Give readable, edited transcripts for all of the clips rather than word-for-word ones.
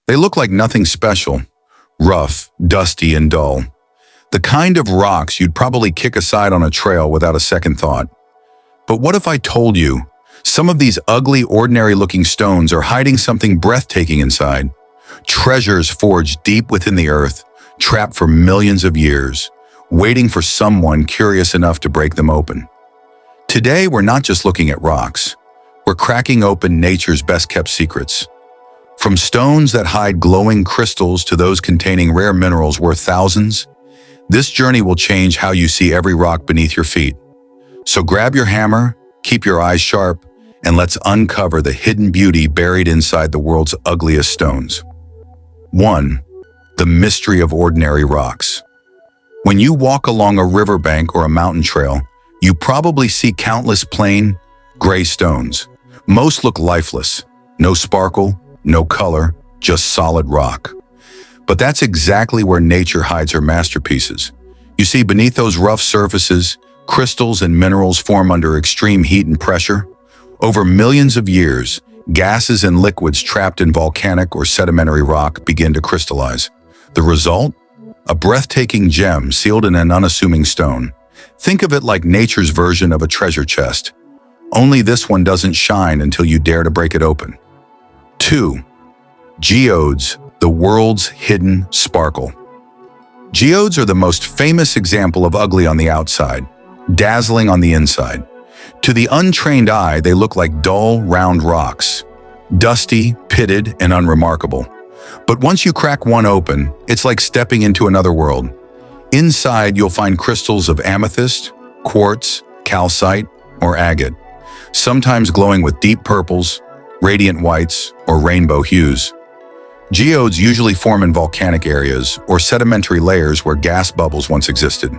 They look like nothing special, rough, dusty, and dull. The kind of rocks you'd probably kick aside on a trail without a second thought. But what if I told you some of these ugly, ordinary-looking stones are hiding something breathtaking inside? Treasures forged deep within the earth, trapped for millions of years, waiting for someone curious enough to break them open. Today, we're not just looking at rocks. We're cracking open nature's best-kept secrets. From stones that hide glowing crystals to those containing rare minerals worth thousands, this journey will change how you see every rock beneath your feet. So grab your hammer, keep your eyes sharp, and let's uncover the hidden beauty buried inside the world's ugliest stones. 1. The mystery of ordinary rocks. When you walk along a riverbank or a mountain trail, you probably see countless plain, gray stones. Most look lifeless. No sparkle, no color, just solid rock. But that's exactly where nature hides her masterpieces. You see, beneath those rough surfaces, crystals and minerals form under extreme heat and pressure. Over millions of years, gases and liquids trapped in volcanic or sedimentary rock begin to crystallize. The result? A breathtaking gem sealed in an unassuming stone. Think of it like nature's version of a treasure chest. Only this one doesn't shine until you dare to break it open. 2. Geodes, the world's hidden sparkle. Geodes are the most famous example of ugly on the outside, dazzling on the inside. To the untrained eye, they look like dull, round rocks, dusty, pitted, and unremarkable. But once you crack one open, it's like stepping into another world. Inside, you'll find crystals of amethyst, quartz, calcite, or agate, sometimes glowing with deep purples, radiant whites, or rainbow hues. Geodes usually form in volcanic areas or sedimentary layers where gas bubbles once existed.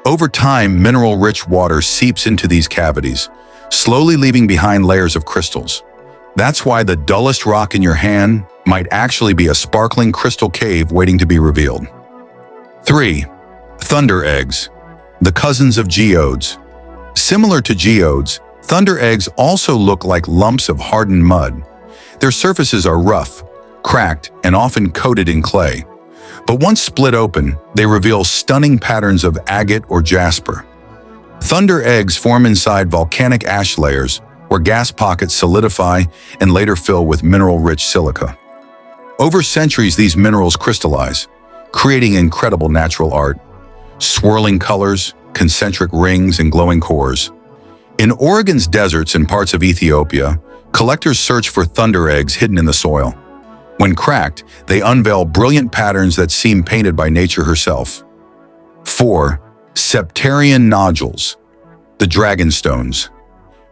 Over time, mineral-rich water seeps into these cavities, slowly leaving behind layers of crystals. That's why the dullest rock in your hand might actually be a sparkling crystal cave waiting to be revealed. 3. Thunder eggs, the cousins of geodes. Similar to geodes, thunder eggs also look like lumps of hardened mud. Their surfaces are rough, cracked, and often coated in clay. But once split open, they reveal stunning patterns of agate or jasper. Thunder eggs form inside volcanic ash layers where gas pockets solidify and later fill with mineral-rich silica. Over centuries, these minerals crystallize, creating incredible natural art. Swirling colors, concentric rings, and glowing cores. In Oregon's deserts and parts of Ethiopia, collectors search for thunder eggs hidden in the soil. When cracked, they unveil brilliant patterns that seem painted by nature herself. 4. Septarian nodules, the dragonstones.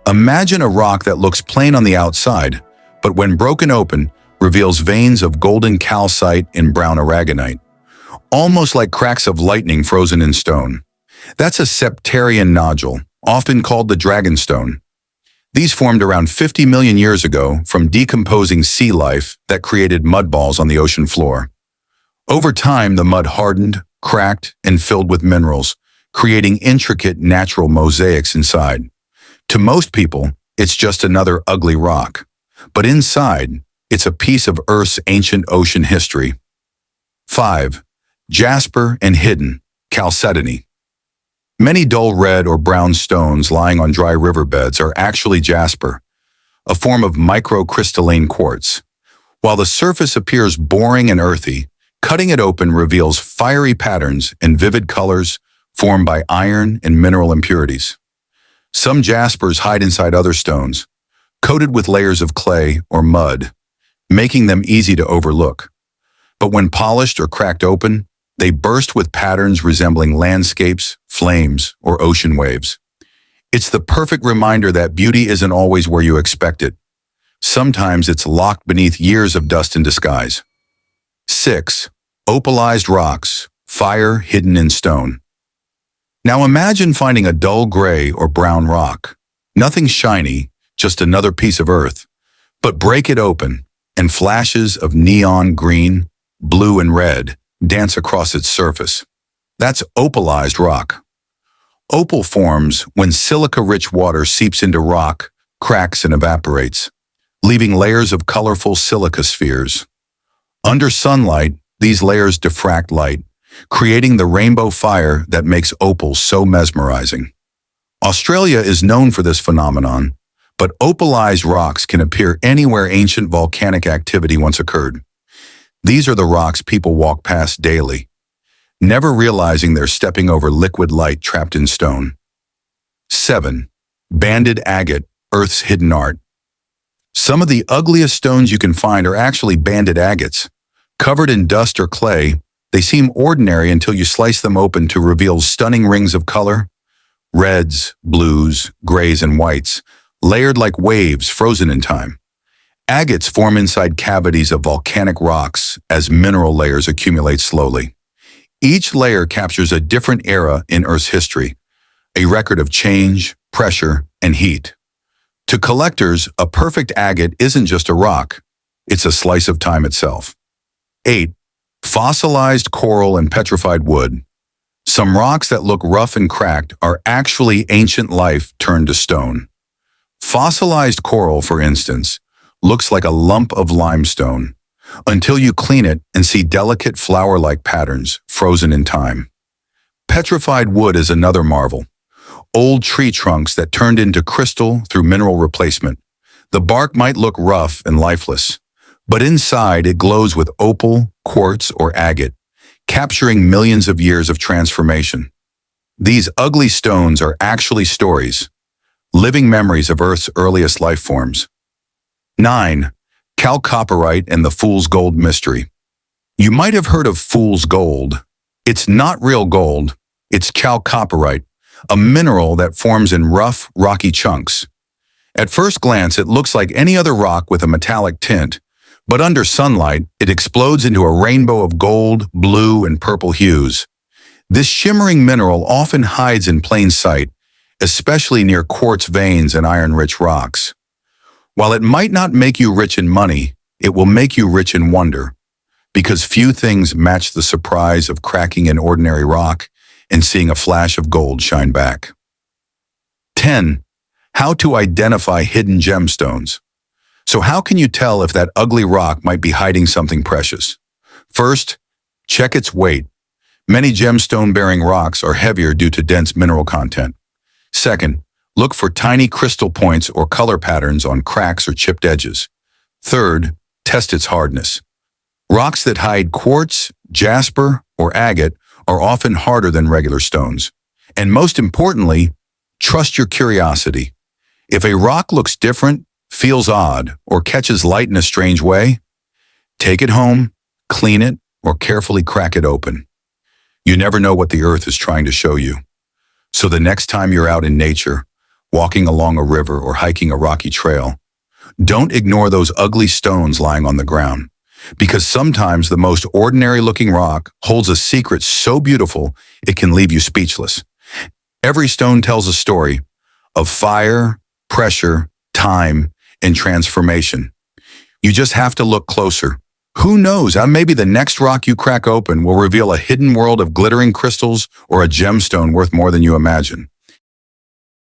Imagine a rock that looks plain on the outside, but when broken open, reveals veins of golden calcite and brown aragonite, almost like cracks of lightning frozen in stone. That's a septarian nodule, often called the dragonstone. These formed around 50 million years ago from decomposing sea life that created mud balls on the ocean floor. Over time, the mud hardened, cracked, and filled with minerals, creating intricate natural mosaics inside. To most people, it's just another ugly rock. But inside, it's a piece of Earth's ancient ocean history. 5. Jasper and hidden, chalcedony. Many dull red or brown stones lying on dry riverbeds are actually jasper, a form of microcrystalline quartz. While the surface appears boring and earthy, cutting it open reveals fiery patterns and vivid colors formed by iron and mineral impurities. Some jaspers hide inside other stones, coated with layers of clay or mud, making them easy to overlook. But when polished or cracked open, they burst with patterns resembling landscapes, flames, or ocean waves. It's the perfect reminder that beauty isn't always where you expect it. Sometimes it's locked beneath years of dust and disguise. 6. Opalized rocks, fire hidden in stone. Now imagine finding a dull gray or brown rock. Nothing shiny, just another piece of earth. But break it open, and flashes of neon green, blue, and red dance across its surface. That's opalized rock. Opal forms when silica-rich water seeps into rock, cracks, and evaporates, leaving layers of colorful silica spheres. Under sunlight, these layers diffract light, creating the rainbow fire that makes opals so mesmerizing. Australia is known for this phenomenon, but opalized rocks can appear anywhere ancient volcanic activity once occurred. These are the rocks people walk past daily, never realizing they're stepping over liquid light trapped in stone. 7. Banded agate, Earth's hidden art. Some of the ugliest stones you can find are actually banded agates. Covered in dust or clay, they seem ordinary until you slice them open to reveal stunning rings of color. Reds, blues, grays, and whites, layered like waves frozen in time. Agates form inside cavities of volcanic rocks as mineral layers accumulate slowly. Each layer captures a different era in Earth's history, a record of change, pressure, and heat. To collectors, a perfect agate isn't just a rock, it's a slice of time itself. 8. Fossilized coral and petrified wood. Some rocks that look rough and cracked are actually ancient life turned to stone. Fossilized coral, for instance, looks like a lump of limestone until you clean it and see delicate flower-like patterns frozen in time. Petrified wood is another marvel. Old tree trunks that turned into crystal through mineral replacement. The bark might look rough and lifeless, but inside it glows with opal, quartz, or agate, capturing millions of years of transformation. These ugly stones are actually stories, living memories of Earth's earliest life forms. 9. Chalcopyrite and the Fool's Gold Mystery. You might have heard of fool's gold. It's not real gold, it's chalcopyrite, a mineral that forms in rough, rocky chunks. At first glance, it looks like any other rock with a metallic tint, but under sunlight, it explodes into a rainbow of gold, blue, and purple hues. This shimmering mineral often hides in plain sight, especially near quartz veins and iron-rich rocks. While it might not make you rich in money, it will make you rich in wonder, because few things match the surprise of cracking an ordinary rock and seeing a flash of gold shine back. 10. How to identify hidden gemstones. So how can you tell if that ugly rock might be hiding something precious? First, check its weight. Many gemstone-bearing rocks are heavier due to dense mineral content. Second, look for tiny crystal points or color patterns on cracks or chipped edges. Third, test its hardness. Rocks that hide quartz, jasper, or agate are often harder than regular stones. And most importantly, trust your curiosity. If a rock looks different, feels odd, or catches light in a strange way, take it home, clean it, or carefully crack it open. You never know what the earth is trying to show you. So the next time you're out in nature, walking along a river or hiking a rocky trail, don't ignore those ugly stones lying on the ground, because sometimes the most ordinary-looking rock holds a secret so beautiful it can leave you speechless. Every stone tells a story of fire, pressure, time, and transformation. You just have to look closer. Who knows, maybe the next rock you crack open will reveal a hidden world of glittering crystals or a gemstone worth more than you imagine.